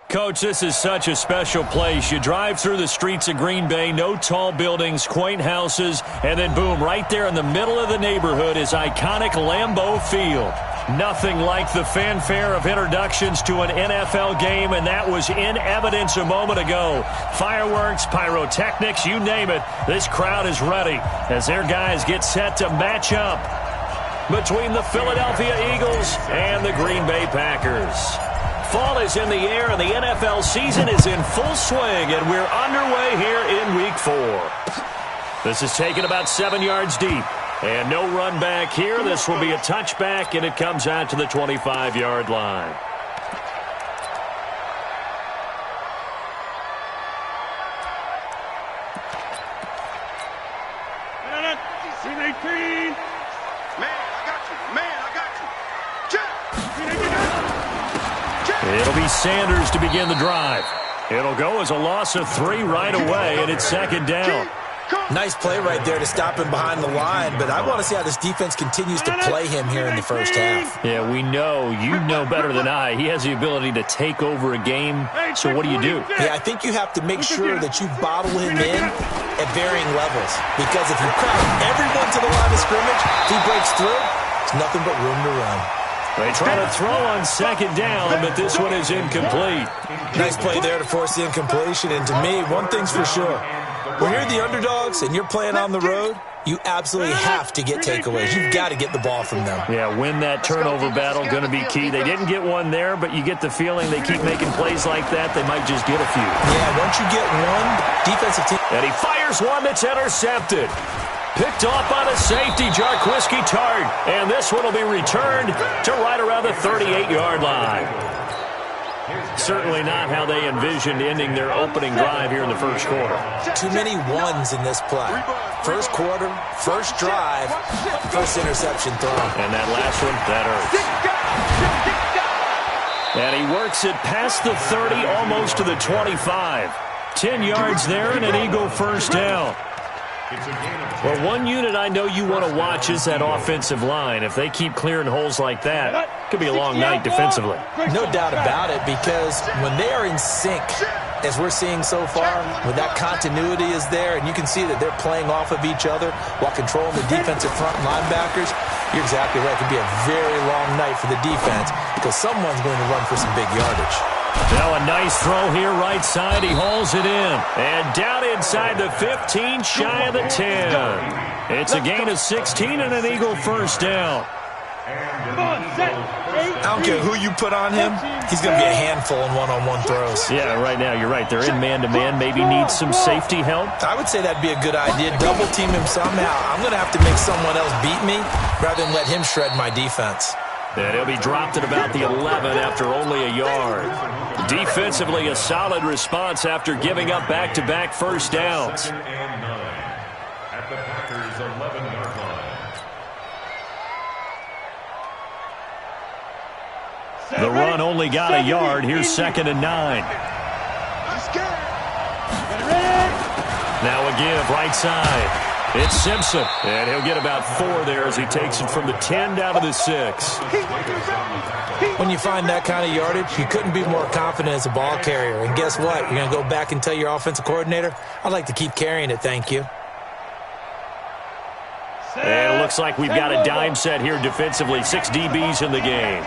Coach, this is such a special place. You drive through the streets of Green Bay, no tall buildings, quaint houses, and then boom, right there in the middle of the neighborhood is iconic Lambeau Field. Nothing like the fanfare of introductions to an NFL game, and that was in evidence a moment ago. Fireworks, pyrotechnics, you name it, this crowd is ready as their guys get set to match up between the Philadelphia Eagles and the Green Bay Packers. Fall is in the air, and the NFL season is in full swing, and we're underway here in Week 4. This is taken about 7 yards deep, and no run back here. This will be a touchback, and it comes out to the 25-yard line. It'll be Sanders to begin the drive. It'll go as a loss of 3 right away, and it's second down. Nice play right there to stop him behind the line, but I want to see how this defense continues to play him here in the first half. Yeah, we know. You know better than I. He has the ability to take over a game, so what do? Yeah, I think you have to make sure that you bottle him in at varying levels, because if you crowd everyone to the line of scrimmage, if he breaks through, it's nothing but room to run. They try to throw on second down, but this one is incomplete. Nice play there to force the incompletion, and to me, one thing's for sure. When you're the underdogs and you're playing on the road, you absolutely have to get takeaways. You've got to get the ball from them. Yeah, win that turnover battle, going to be key. They didn't get one there, but you get the feeling they keep making plays like that, they might just get a few. Yeah, once you get one, defensive team. And he fires one that's intercepted. Picked off by the safety, Jarquiski Tart. And this one will be returned to right around the 38-yard line. Certainly not how they envisioned ending their opening drive here in the first quarter. Too many ones in this play. First quarter, first drive, first interception thrown. And that last one, that hurts. And he works it past the 30, almost to the 25. 10 yards there and an Eagle first down. Well, one unit I know you want to watch is that offensive line. If they keep clearing holes like that, it could be a long night defensively. No doubt about it, because when they are in sync, as we're seeing so far, when that continuity is there, and you can see that they're playing off of each other while controlling the defensive front linebackers, you're exactly right. It could be a very long night for the defense because someone's going to run for some big yardage. Now a nice throw here right side. He hauls it in. And down inside the 15, shy of the 10. It's a gain of 16 and an Eagle first down. I don't care who you put on him. He's going to be a handful in one-on-one throws. Yeah, right now you're right. They're in man-to-man. Maybe need some safety help. I would say that'd be a good idea. Double team him somehow. I'm going to have to make someone else beat me rather than let him shred my defense. And he'll be dropped at about the 11 after only a yard. Defensively, a solid response after giving up back-to-back first downs. At the Packers' 11-yard line. The run only got a yard. Here's 2nd and 9. Now a give right side. It's Simpson, and he'll get about 4 there as he takes it from the 10 down to the 6. When you find that kind of yardage, you couldn't be more confident as a ball carrier. And guess what? You're going to go back and tell your offensive coordinator, I'd like to keep carrying it, thank you. And it looks like we've got a dime set here defensively. 6 DBs in the game.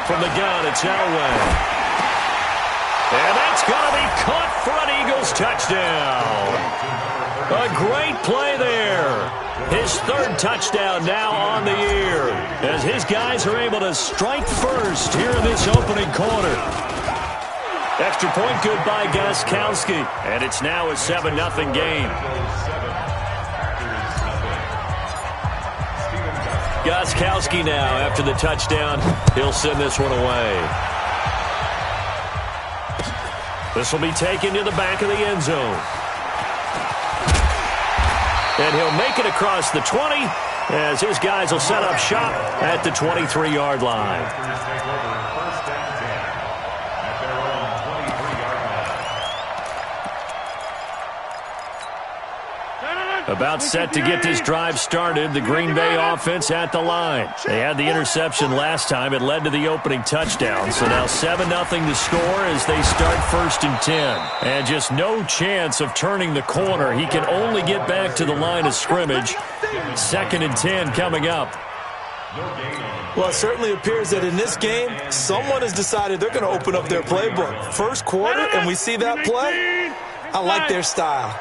From the gun, it's Elway. And that's going to be caught for an Eagles touchdown. A great play there. His 3rd touchdown now on the year as his guys are able to strike first here in this opening quarter. Extra point good by Gostkowski, and it's now a 7-0 game. Gostkowski now, after the touchdown, he'll send this one away. This will be taken to the back of the end zone. And he'll make it across the 20 as his guys will set up shop at the 23-yard line. About set to get this drive started, the Green Bay offense at the line. They had the interception last time. It led to the opening touchdown. So now 7-0 to score as they start 1st and 10. And just no chance of turning the corner. He can only get back to the line of scrimmage. 2nd and 10 coming up. Well, it certainly appears that in this game, someone has decided they're going to open up their playbook. First quarter, and we see that play. I like their style.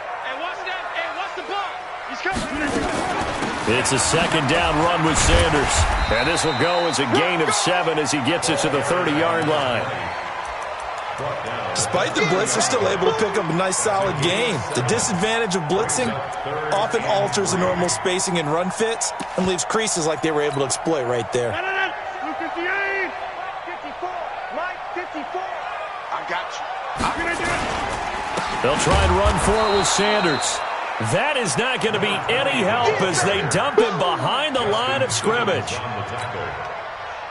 It's a 2nd down run with Sanders. And this will go as a gain of 7 as he gets it to the 30-yard line. Despite the blitz, they're still able to pick up a nice, solid gain. The disadvantage of blitzing often alters the normal spacing and run fits and leaves creases like they were able to exploit right there. They'll try and run for it with Sanders. That is not going to be any help as they dump him behind the line of scrimmage.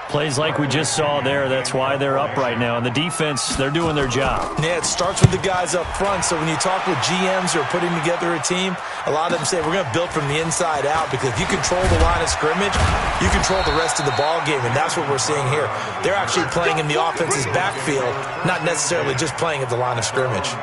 Plays like we just saw there, that's why they're up right now. And the defense, they're doing their job. Yeah, it starts with the guys up front. So when you talk with GMs who are putting together a team, a lot of them say we're going to build from the inside out, because if you control the line of scrimmage, you control the rest of the ball game, and that's what we're seeing here. They're actually playing in the offense's backfield, not necessarily just playing at the line of scrimmage.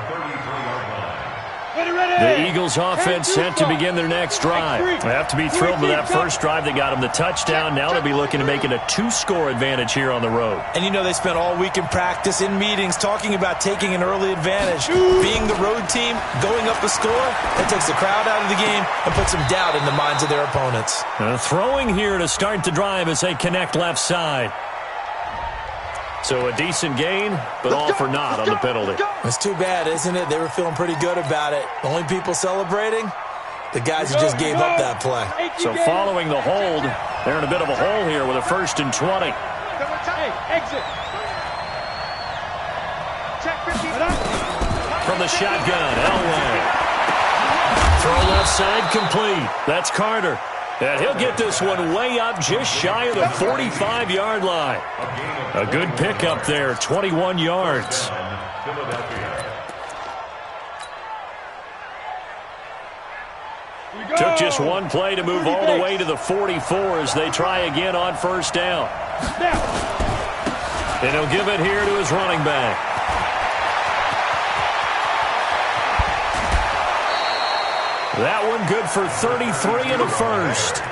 The Eagles offense set to begin their next drive. They have to be thrilled with that first drive that got them the touchdown. Now they'll be looking to make it a 2-score advantage here on the road. And you know they spent all week in practice, in meetings, talking about taking an early advantage. Being the road team, going up a score, that takes the crowd out of the game and puts some doubt in the minds of their opponents. Throwing here to start the drive as they connect left side. So a decent gain, but all for naught on the penalty. It's too bad, isn't it? They were feeling pretty good about it. The only people celebrating, the guys who just gave up that play. So following the hold, they're in a bit of a hole here with a 1st and 20. From the shotgun, Elway. Throw left side complete. That's Carter. And he'll get this one way up just shy of the 45-yard line. A good pickup there, 21 yards. Took just one play to move all the way to the 44 as they try again on 1st down. And he'll give it here to his running back. That one good for 33 and a first.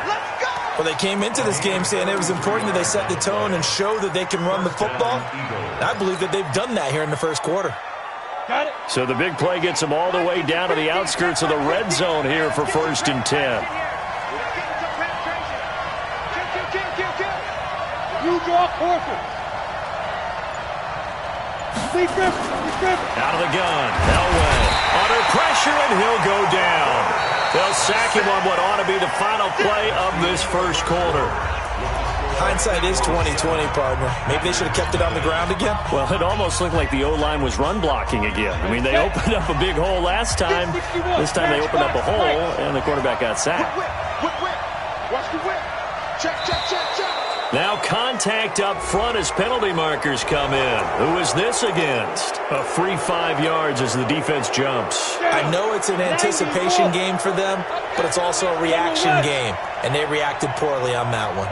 Well, they came into this game saying it was important that they set the tone and show that they can run the football. I believe that they've done that here in the first quarter. So the big play gets them all the way down to the outskirts of the red zone here for 1st and 10. Out of the gun, Elway under pressure, and he'll go down. They'll sack him on what ought to be the final play of this first quarter. Hindsight is 20/20, partner. Maybe they should have kept it on the ground again. Well, it almost looked like the O-line was run blocking again. I mean, they opened up a big hole last time. This time they opened up a hole, and the quarterback got sacked. Watch the whip. Check. Now contact up front as penalty markers come in. Who is this against? A free 5 yards as the defense jumps. I know it's an anticipation game for them, but it's also a reaction game, and they reacted poorly on that one.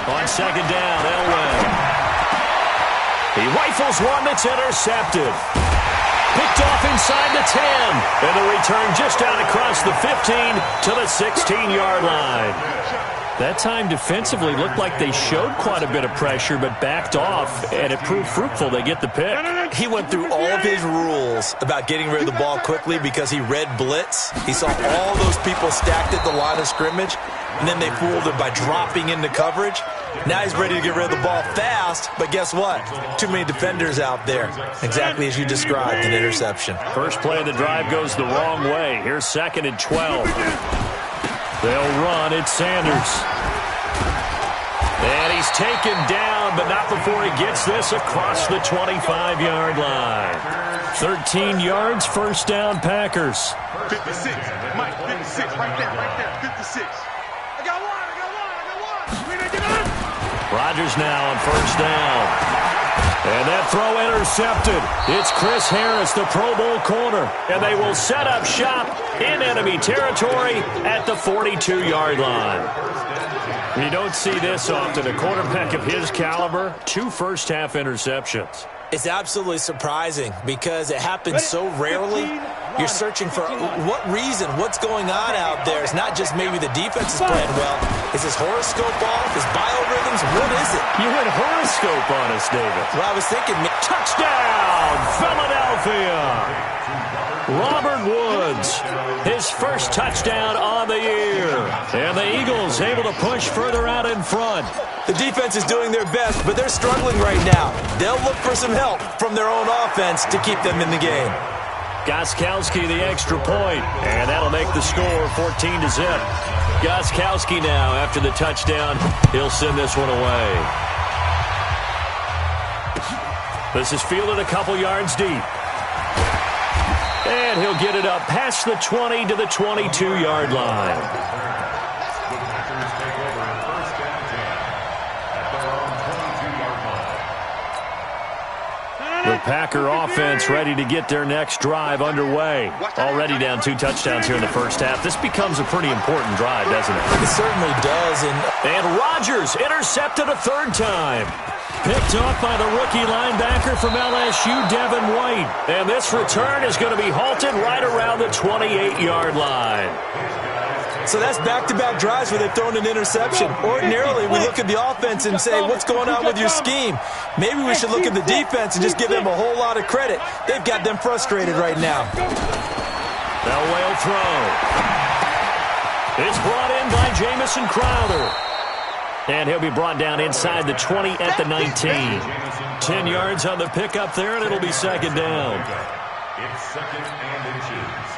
On 2nd down, Elway. He rifles one that's intercepted. Picked off inside the 10. And the return just out across the 15 to the 16-yard line. That time defensively looked like they showed quite a bit of pressure but backed off, and it proved fruitful. They get the pick. He went through all of his rules about getting rid of the ball quickly because he read blitz. He saw all those people stacked at the line of scrimmage, and then they fooled him by dropping into coverage. Now he's ready to get rid of the ball fast, but guess what? Too many defenders out there. Exactly as you described, an interception. First play of the drive goes the wrong way. Here's 2nd and 12. They'll run. It's Sanders. And he's taken down, but not before he gets this across the 25-yard line. 13 yards, 1st down, Packers. 56. Mike, 56. Right there. 56. I got one. Rodgers now on 1st down. And That throw intercepted. It's Chris Harris, the Pro Bowl corner, and they will set up shop in enemy territory at the 42-yard line. You don't see this often. A quarterback of his caliber, 2 first-half interceptions. It's absolutely surprising because it happens so rarely. You're searching for what reason, what's going on out there. It's not just maybe the defense is playing well. Is his horoscope off? His biorhythms? What is it? You went horoscope on us, David. Well, I was thinking... Touchdown, Philadelphia! Robert Woods, his first touchdown on the year. And the Eagles able to push further out in front. The defense is doing their best, but they're struggling right now. They'll look for some help from their own offense to keep them in the game. Gostkowski the extra point, and that'll make the score 14-0. Gostkowski now, after the touchdown, he'll send this one away. This is fielded a couple yards deep. And he'll get it up past the 20 to the 22-yard line. The Packer offense ready to get their next drive underway. Already down 2 touchdowns here in the first half. This becomes a pretty important drive, doesn't it? It certainly does. And Rodgers intercepted a 3rd time. Picked off by the rookie linebacker from LSU, Devin White. And this return is going to be halted right around the 28-yard line. So that's back-to-back drives where they've thrown an interception. Ordinarily, we look at the offense and say, what's going on with your scheme? Maybe we should look at the defense and just give them a whole lot of credit. They've got them frustrated right now. Elway throw. It's brought in by Jamison Crowder. And he'll be brought down inside the 20 at the 19. 10 yards on the pickup there, and it'll be 2nd down. It's 2nd and inches.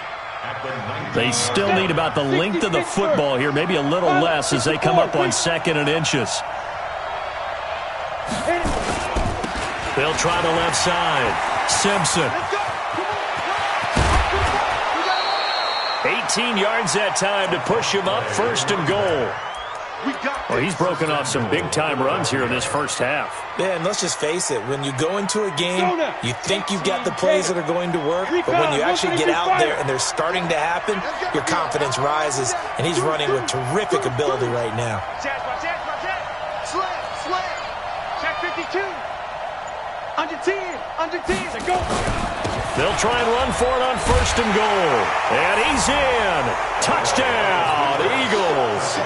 They still need about the length of the football here, maybe a little less as they come up on 2nd and inches. They'll try the left side. Simpson. 18 yards that time to push him up, 1st and goal. Well, he's broken off some big-time runs here in this first half. Yeah, and let's just face it. When you go into a game, you think you've got the plays that are going to work, but when you actually get out there and they're starting to happen, your confidence rises, and he's running with terrific ability right now. Check 52. Under 10. Go. They'll try and run for it on 1st and goal. And he's in. Touchdown, Eagles.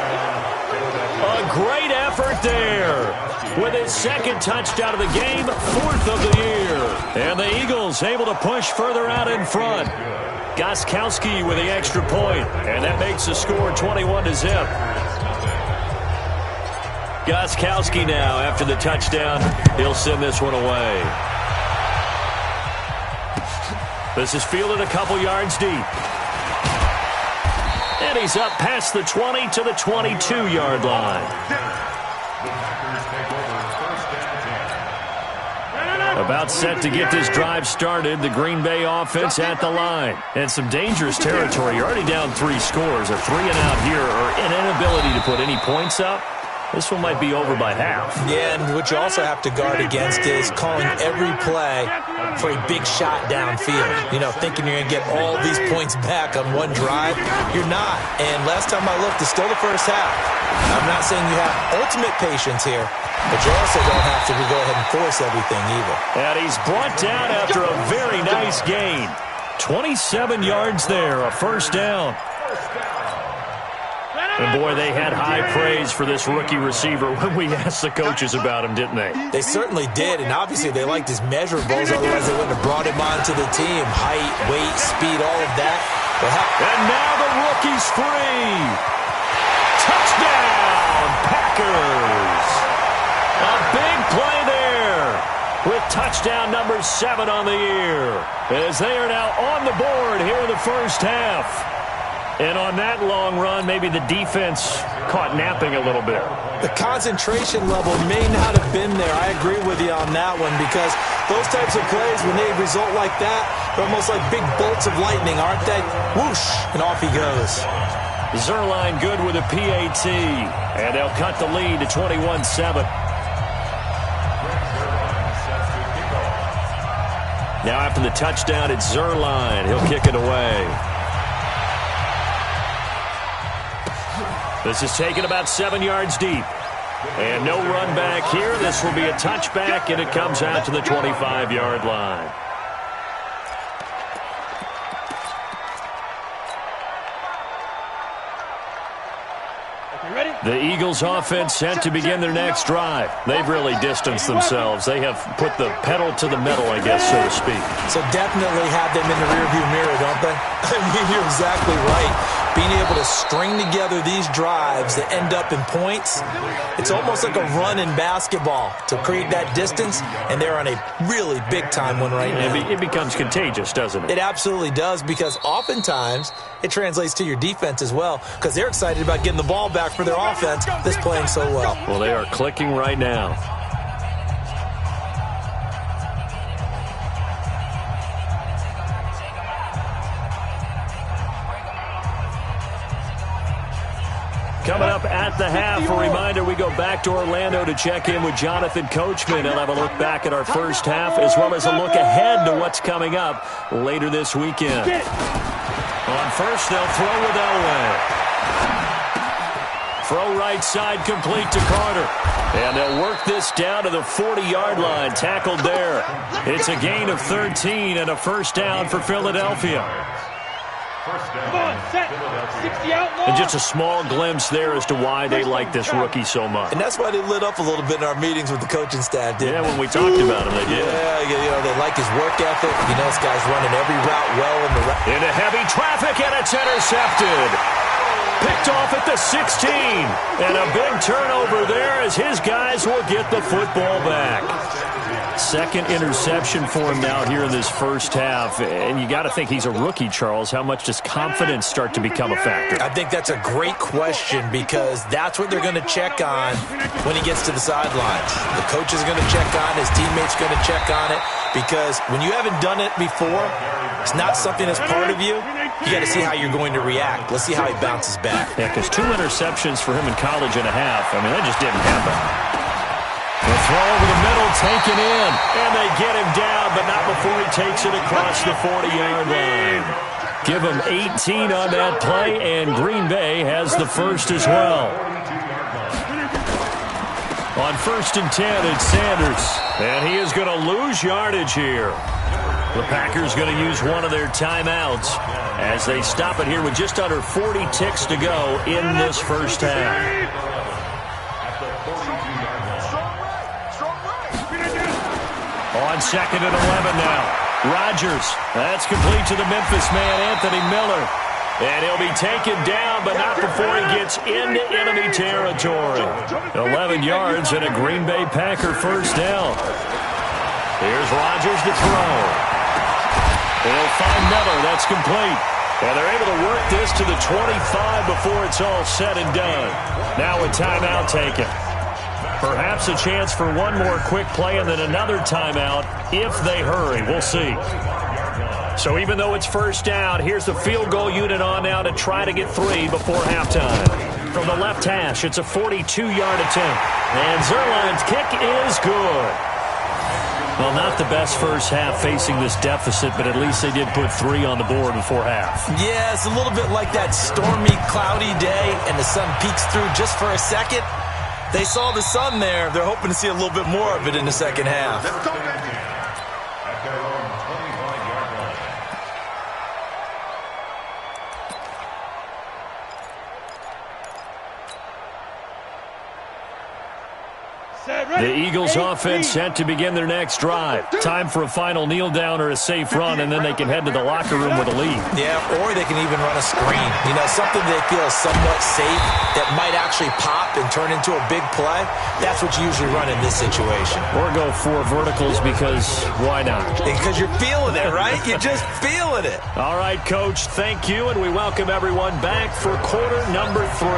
A great effort there. With his 2nd touchdown of the game, 4th of the year. And the Eagles able to push further out in front. Gostkowski with the extra point, and that makes the score 21-0. Gostkowski now, after the touchdown, he'll send this one away. This is fielded a couple yards deep. And he's up past the 20 to the 22-yard line. About set to get this drive started. The Green Bay offense at the line. And some dangerous territory. You're already down 3 scores. A 3-and-out here, or an inability to put any points up. This one might be over by half. Yeah, and what you also have to guard against is calling every play for a big shot downfield. You know, thinking you're going to get all these points back on one drive. You're not. And last time I looked, it's still the first half. I'm not saying you have ultimate patience here, but you also don't have to go ahead and force everything either. And he's brought down after a very nice gain. 27 yards there, a 1st down. And, boy, they had high praise for this rookie receiver when we asked the coaches about him, didn't they? They certainly did, and obviously they liked his measurables, otherwise they wouldn't have brought him onto the team. Height, weight, speed, all of that. And now the rookie's free. Touchdown, Packers. A big play there with touchdown number 7 on the year, as they are now on the board here in the first half. And on that long run, maybe the defense caught napping a little bit. The concentration level may not have been there. I agree with you on that one, because those types of plays, when they result like that, they're almost like big bolts of lightning, aren't they? Whoosh, and off he goes. Zerline good with a PAT, and they'll cut the lead to 21-7. Now after the touchdown, it's Zerline. He'll kick it away. This is taken about 7 yards deep. And no run back here. This will be a touchback, and it comes out to the 25-yard line. The Eagles offense set to begin their next drive. They've really distanced themselves. They have put the pedal to the metal, I guess, so to speak. So definitely have them in the rearview mirror, don't they? I mean, you're exactly right. Being able to string together these drives that end up in points, it's almost like a run in basketball to create that distance, and they're on a really big-time one right now. It becomes contagious, doesn't it? It absolutely does, because oftentimes it translates to your defense as well, because they're excited about getting the ball back for their offense that's playing so well. Well, they are clicking right now. Coming up at the half, a reminder, we go back to Orlando to check in with Jonathan Coachman. He'll have a look back at our first half as well as a look ahead to what's coming up later this weekend. On first, they'll throw with Elway. Throw right side complete to Carter. And they'll work this down to the 40-yard line, tackled there. It's a gain of 13 and a first down for Philadelphia. Come on, set. 60 out long. And just a small glimpse there as to why they like this rookie so much. And that's why they lit up a little bit in our meetings with the coaching staff, didn't when we talked about him, they did. Yeah, they like his work ethic. You know, this guy's running every route well in the into heavy traffic, and it's intercepted. Picked off at the 16. And a big turnover there as his guys will get the football back. Second interception for him now here in this first half. And you got to think he's a rookie, Charles. How much does confidence start to become a factor? I think that's a great question, because that's what they're going to check on when he gets to the sidelines. The coach is going to check on, his teammates are going to check on it, because when you haven't done it before, it's not something that's part of you. You got to see how you're going to react. Let's see how he bounces back. Yeah, because 2 interceptions for him in college and a half. I mean, that just didn't happen. The throw over the middle, taken in, and they get him down, but not before he takes it across the 40-yard line. Give him 18 on that play, and Green Bay has the first as well. On 1st and 10, it's Sanders, and he is going to lose yardage here. The Packers going to use one of their timeouts as they stop it here with just under 40 ticks to go in this first half. On 2nd and 11 now. Rodgers. That's complete to the Memphis man, Anthony Miller. And he'll be taken down, but not before he gets into enemy territory. 11 yards and a Green Bay Packer first down. Here's Rodgers to throw. They'll find Miller. That's complete. And they're able to work this to the 25 before it's all said and done. Now a timeout taken. Perhaps a chance for one more quick play and then another timeout if they hurry. We'll see. So even though it's first down, here's the field goal unit on now to try to get 3 before halftime. From the left hash, it's a 42-yard attempt. And Zerline's kick is good. Well, not the best first half facing this deficit, but at least they did put 3 on the board before half. Yeah, it's a little bit like that stormy, cloudy day, and the sun peeks through just for a second. They saw the sun there. They're hoping to see a little bit more of it in the second half. The Eagles offense set to begin their next drive. Time for a final kneel down or a safe run, and then they can head to the locker room with a lead. Yeah, or they can even run a screen. You know, something they feel is somewhat safe that might actually pop and turn into a big play. That's what you usually run in this situation. Or go 4 verticals because why not? Because you're feeling it, right? You're just feeling it. All right, Coach, thank you, and we welcome everyone back for quarter number 3.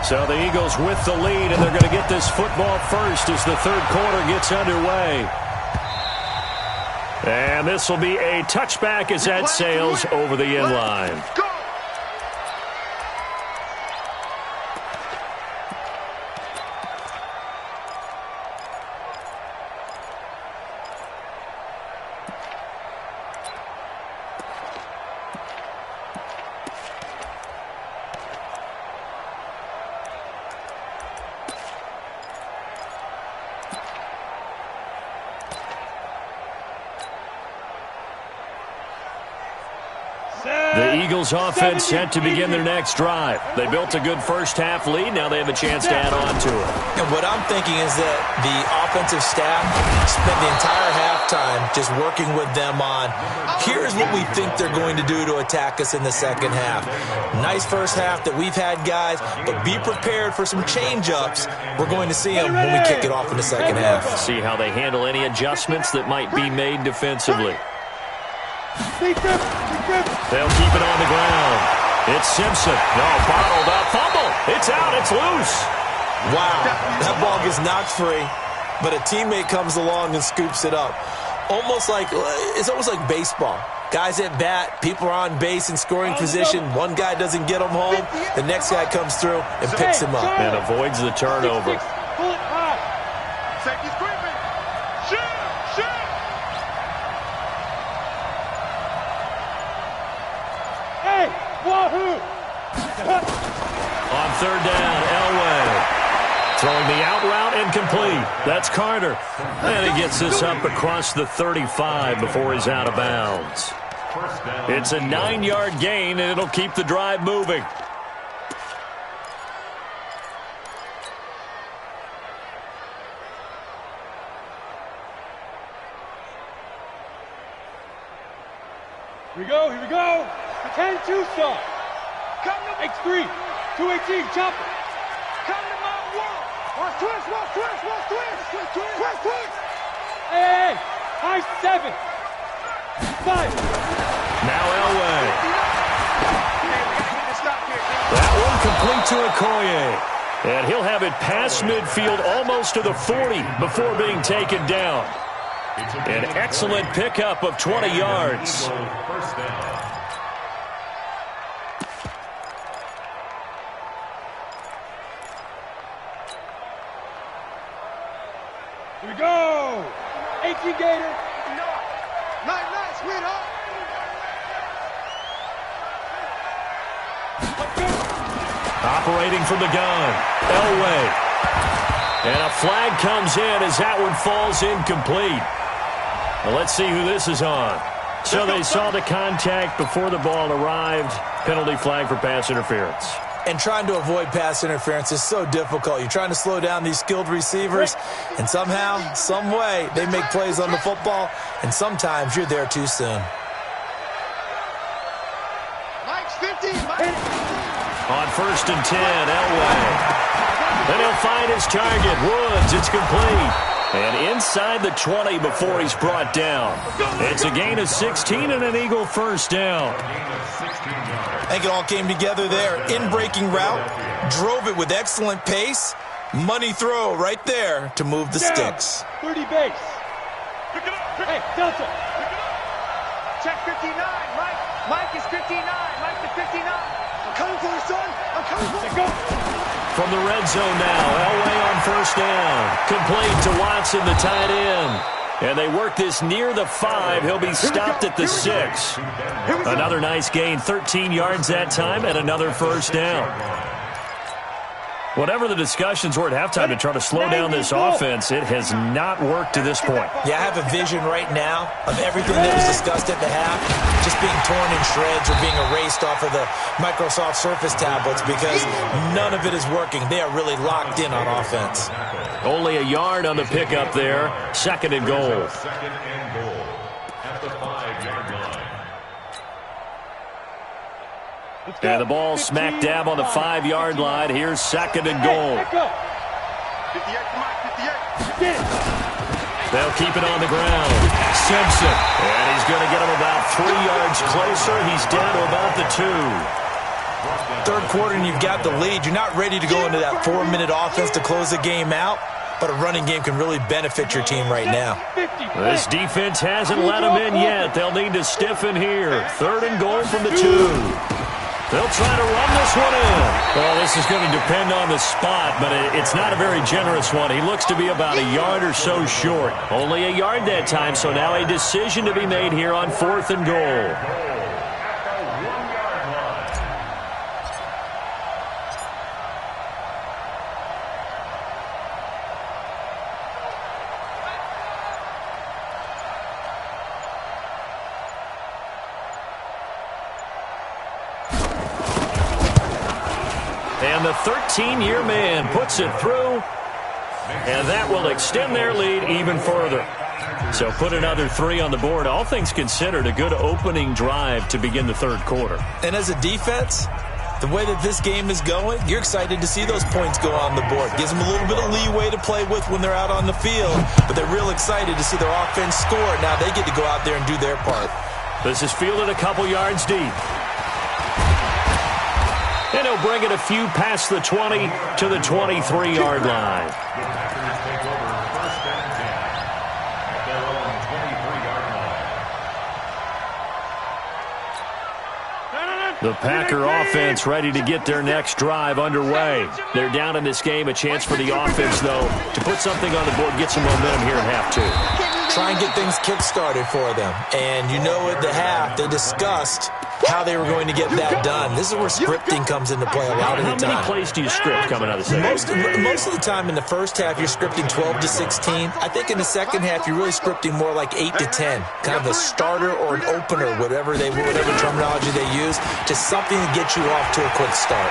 So the Eagles with the lead, and they're going to get this football first as the third quarter gets underway. And this will be a touchback as that sails over the end line. The Eagles offense set to begin their next drive. They built a good first-half lead. Now they have a chance to add on to it. And what I'm thinking is that the offensive staff spent the entire halftime just working with them on, here's what we think they're going to do to attack us in the second half. Nice first half that we've had, guys, but be prepared for some change-ups. We're going to see them when we kick it off in the second half. See how they handle any adjustments that might be made defensively. They'll keep it on the ground. It's Simpson. No, bottled up. Fumble. It's out. It's loose. Wow. That ball gets knocked free, but a teammate comes along and scoops it up. It's almost like baseball. Guys at bat, people are on base in scoring position. One guy doesn't get him home. The next guy comes through and picks him up. And avoids the turnover. Pull it high. Safety's creeping. Shoot! Hey, wahoo! On third down, Elway. Throwing the out route incomplete. That's Carter. And he gets this up across the 35 before he's out of bounds. It's a 9-yard gain, and it'll keep the drive moving. Here we go. 10-2 start. Come to X3. 218, chopper. Come to my world. Watch twist. Hey, high 7. 5. Now Elway. That one complete to Okoye. And he'll have it past midfield almost to the 40 before being taken down. An excellent pickup of 20 yards. Here we go. 18 Gator. Nice, sweetheart. Operating from the gun, Elway. And a flag comes in as that one falls incomplete. Well, let's see who this is on. So they saw the contact before the ball arrived. Penalty flag for pass interference. And trying to avoid pass interference is so difficult. You're trying to slow down these skilled receivers, and somehow, some way, they make plays on the football, and sometimes you're there too soon. Mike's 50. On first and 10, Elway. Then he'll find his target, Woods. It's complete. And inside the 20 before he's brought down. It's a gain of 16 and an Eagle first down. I think it all came together there. In-breaking route, drove it with excellent pace. Money throw right there to move the sticks. 30 base. Pick it up. Hey, Delta. Check 59. Mike is 59. Mike to 59. I'm coming for you, son. I'm coming for you. Go. From the red zone now, Elway on first down. Complete to Watson, the tight end. And they work this near the 5. He'll be stopped at the 6. Another nice gain, 13 yards that time, and another first down. Whatever the discussions were at halftime to try to slow down this offense, it has not worked to this point. Yeah, I have a vision right now of everything that was discussed at the half just being torn in shreds or being erased off of the Microsoft Surface tablets because none of it is working. They are really locked in on offense. Only a yard on the pickup there. Second and goal. Second and goal at the 5-yard line. And the ball smack dab on the 5-yard line. Here's second and goal. 58 to Mike, 58. They'll keep it on the ground. Simpson. And he's going to get him about 3 yards closer. He's down to about the 2. Third quarter and you've got the lead. You're not ready to go into that 4-minute offense to close the game out, but a running game can really benefit your team right now. This defense hasn't let him in yet. They'll need to stiffen here. Third and goal from the 2. They'll try to run this one in. Well, this is going to depend on the spot, but it's not a very generous one. He looks to be about a yard or so short. Only a yard that time, so now a decision to be made here on 4th and goal. And the 13-year man puts it through, and that will extend their lead even further. So put another 3 on the board. All things considered, a good opening drive to begin the third quarter. And as a defense, the way that this game is going, you're excited to see those points go on the board. Gives them a little bit of leeway to play with when they're out on the field, but they're real excited to see their offense score. Now they get to go out there and do their part. This is fielded a couple yards deep. And he'll bring it a few past the 20 to the 23-yard line. The Packer offense ready to get their next drive underway. They're down in this game. A chance for the offense, though, to put something on the board, get some momentum here at half 2. Try and get things kick-started for them. And you know at the half, they discussed how they were going to get that done. This is where scripting comes into play a lot of the time. How many plays do you script coming out of the second? Most of the time in the first half, you're scripting 12 to 16. I think in the second half, you're really scripting more like 8 to 10. Kind of a starter or an opener, whatever terminology they use, just something to get you off to a quick start.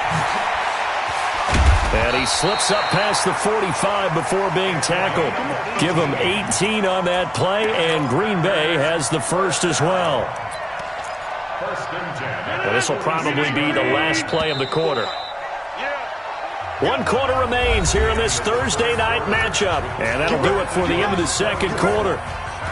And he slips up past the 45 before being tackled. Give him 18 on that play, and Green Bay has the first as well. Well, this will probably be the last play of the quarter. 1 quarter remains here in this Thursday night matchup. And that'll do it for the end of the second quarter.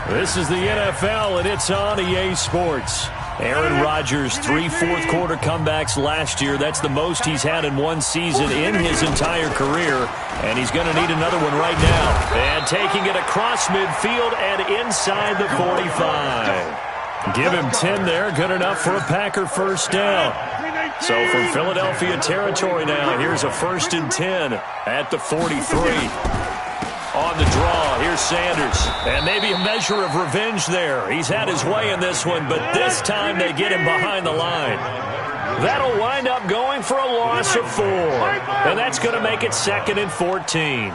This is the NFL, and it's on EA Sports. Aaron Rodgers, 3 fourth-quarter comebacks last year. That's the most he's had in one season in his entire career. And he's going to need another one right now. And taking it across midfield and inside the 45. Give him 10 there. Good enough for a Packer first down. So from Philadelphia territory now, here's a 1st and 10 at the 43. On the draw, here's Sanders. And maybe a measure of revenge there. He's had his way in this one, but this time they get him behind the line. That'll wind up going for a loss of 4. And that's going to make it 2nd and 14.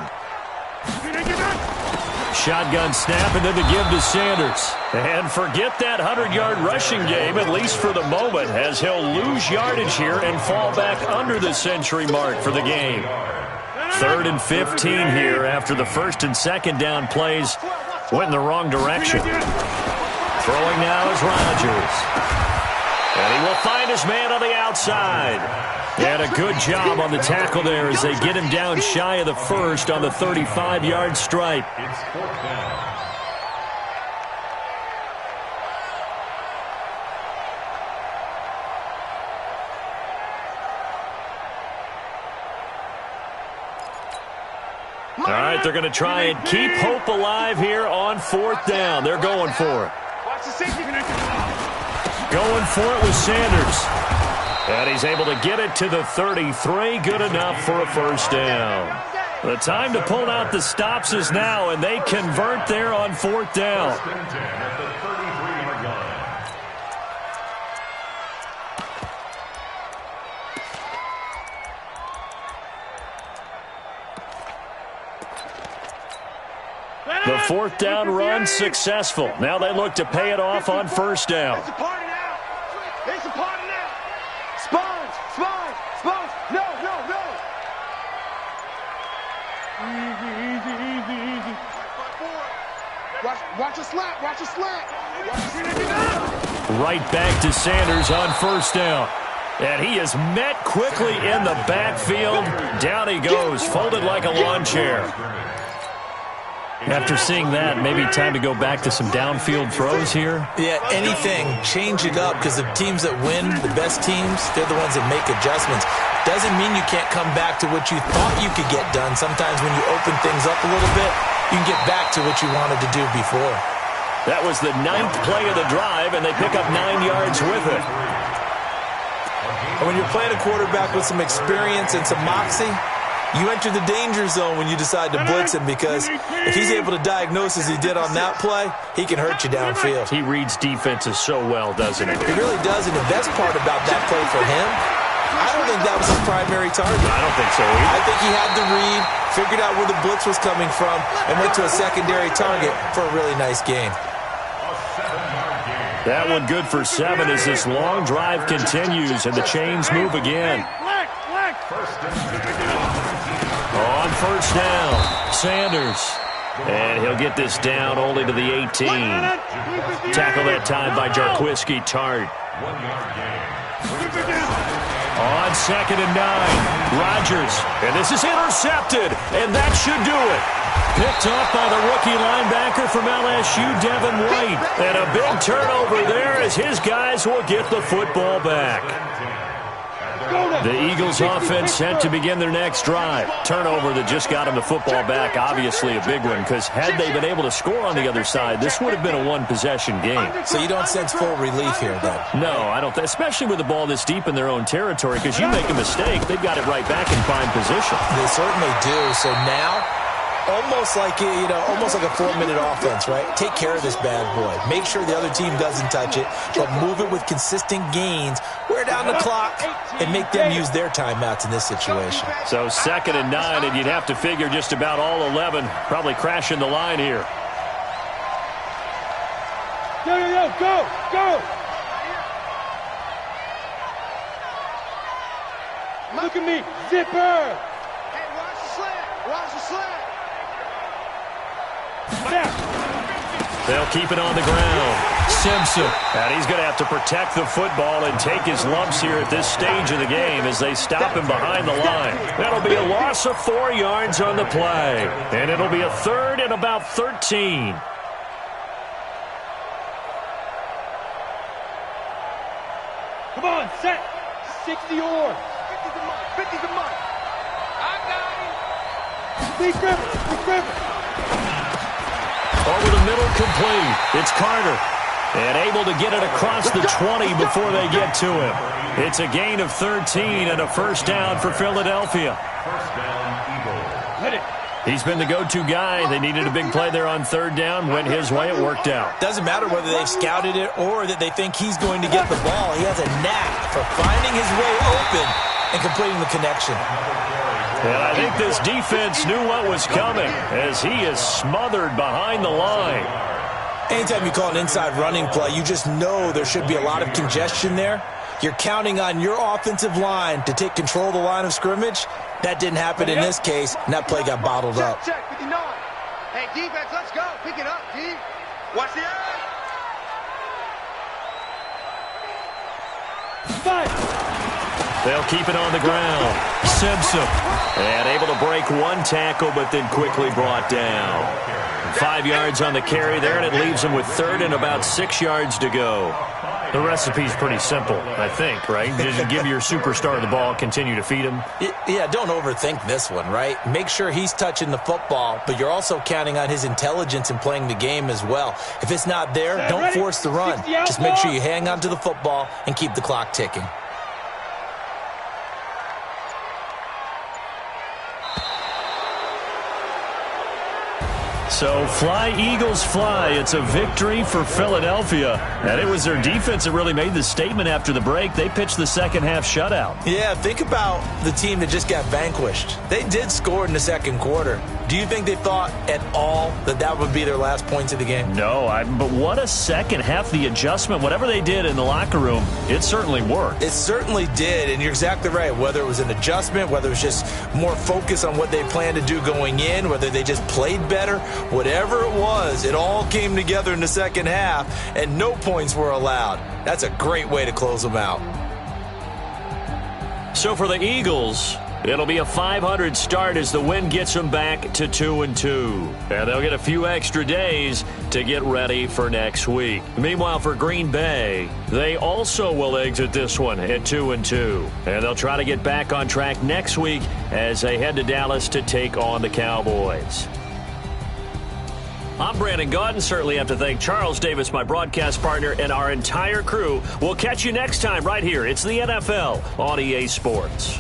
Shotgun snap, and then the give to Sanders. And forget that 100-yard rushing game, at least for the moment, as he'll lose yardage here and fall back under the century mark for the game. 3rd and 15 here after the 1st and 2nd down plays went in the wrong direction. Throwing now is Rodgers. And he will find his man on the outside. And a good job on the tackle there as they get him down shy of the first on the 35-yard stripe. It's 4th down. All right, they're going to try and keep hope alive here on 4th down. They're going for it. Going for it with Sanders. And he's able to get it to the 33. Good enough for a first down. The time to pull out the stops is now, and they convert there on 4th down. 1st and 10 at the 33-yard line. The 4th down run successful. Now they look to pay it off on 1st down. It's a party now. It's a party now. Spawns. No. Easy. Watch a slant. Right back to Sanders on 1st down. And he is met quickly in the backfield. Down he goes, folded like a lawn chair. After seeing that, maybe time to go back to some downfield throws here. Yeah, anything. Change it up, because the teams that win, the best teams, they're the ones that make adjustments. Doesn't mean you can't come back to what you thought you could get done. Sometimes when you open things up a little bit, you can get back to what you wanted to do before. That was the 9th play of the drive, and they pick up 9 yards with it. And when you're playing a quarterback with some experience and some moxie, you enter the danger zone when you decide to blitz him, because if he's able to diagnose as he did on that play, he can hurt you downfield. He reads defenses so well, doesn't he? He really does, and the best part about that play for him, I don't think that was his primary target. I don't think so either. I think he had the read, figured out where the blitz was coming from, and went to a secondary target for a really nice gain. That one good for 7 as this long drive continues and the chains move again. 1st and first down. Sanders. And he'll get this down only to the 18. Tackle that time by Jarquiski Tart. 1 yard gain. On 2nd and 9, Rodgers. And this is intercepted, and that should do it. Picked up by the rookie linebacker from LSU, Devin White. And a big turnover there as his guys will get the football back. The Eagles offense set to begin their next drive. Turnover that just got them the football back, obviously a big one, because had they been able to score on the other side, this would have been a one-possession game. So you don't sense full relief here, then? No, I don't, especially with the ball this deep in their own territory, because you make a mistake, they've got it right back in prime position. They certainly do. So now, almost like a 4-minute offense, right? Take care of this bad boy. Make sure the other team doesn't touch it, but move it with consistent gains. Wear down the clock and make them use their timeouts in this situation. So 2nd and 9, and you'd have to figure just about all 11 probably crashing the line here. Go! Look at me, zipper! Hey, watch the slant! Watch the slant! They'll keep it on the ground. Simpson. And he's going to have to protect the football and take his lumps here at this stage of the game as they stop him behind the line. That'll be a loss of 4 yards on the play. And it'll be a 3rd and about 13. Come on, set! 60 yours! 50's the mark! I got him! Big Griffin! Over the middle, complete. It's Carter. And able to get it across the 20 before they get to him. It's a gain of 13 and a first down for Philadelphia. First down, Eagles. Hit it! He's been the go-to guy. They needed a big play there on 3rd down. Went his way. It worked out. Doesn't matter whether they've scouted it or that they think he's going to get the ball. He has a knack for finding his way open and completing the connection. And I think this defense knew what was coming as he is smothered behind the line. Anytime you call an inside running play, you just know there should be a lot of congestion there. You're counting on your offensive line to take control of the line of scrimmage. That didn't happen in this case, and that play got bottled up. Check, 59. Hey, defense, let's go. Pick it up, D. Watch the eye. They'll keep it on the ground. Simpson. And able to break one tackle, but then quickly brought down. 5 yards on the carry there, and it leaves him with 3rd and about 6 yards to go. The recipe's pretty simple, I think, right? Just give your superstar the ball, continue to feed him. Yeah, don't overthink this one, right? Make sure he's touching the football, but you're also counting on his intelligence in playing the game as well. If it's not there, don't force the run. Just make sure you hang on to the football and keep the clock ticking. So fly, Eagles, fly. It's a victory for Philadelphia. And it was their defense that really made the statement after the break. They pitched the second-half shutout. Yeah, think about the team that just got vanquished. They did score in the second quarter. Do you think they thought at all that that would be their last points of the game? No, but what a second half. The adjustment, whatever they did in the locker room, it certainly worked. It certainly did, and you're exactly right. Whether it was an adjustment, whether it was just more focus on what they planned to do going in, whether they just played better, whatever it was, it all came together in the second half, and no points were allowed. That's a great way to close them out. So for the Eagles, it'll be a 500 start as the win gets them back to 2-2. And they'll get a few extra days to get ready for next week. Meanwhile, for Green Bay, they also will exit this one at 2-2. And they'll try to get back on track next week as they head to Dallas to take on the Cowboys. I'm Brandon Gaudin. Certainly have to thank Charles Davis, my broadcast partner, and our entire crew. We'll catch you next time right here. It's the NFL on EA Sports.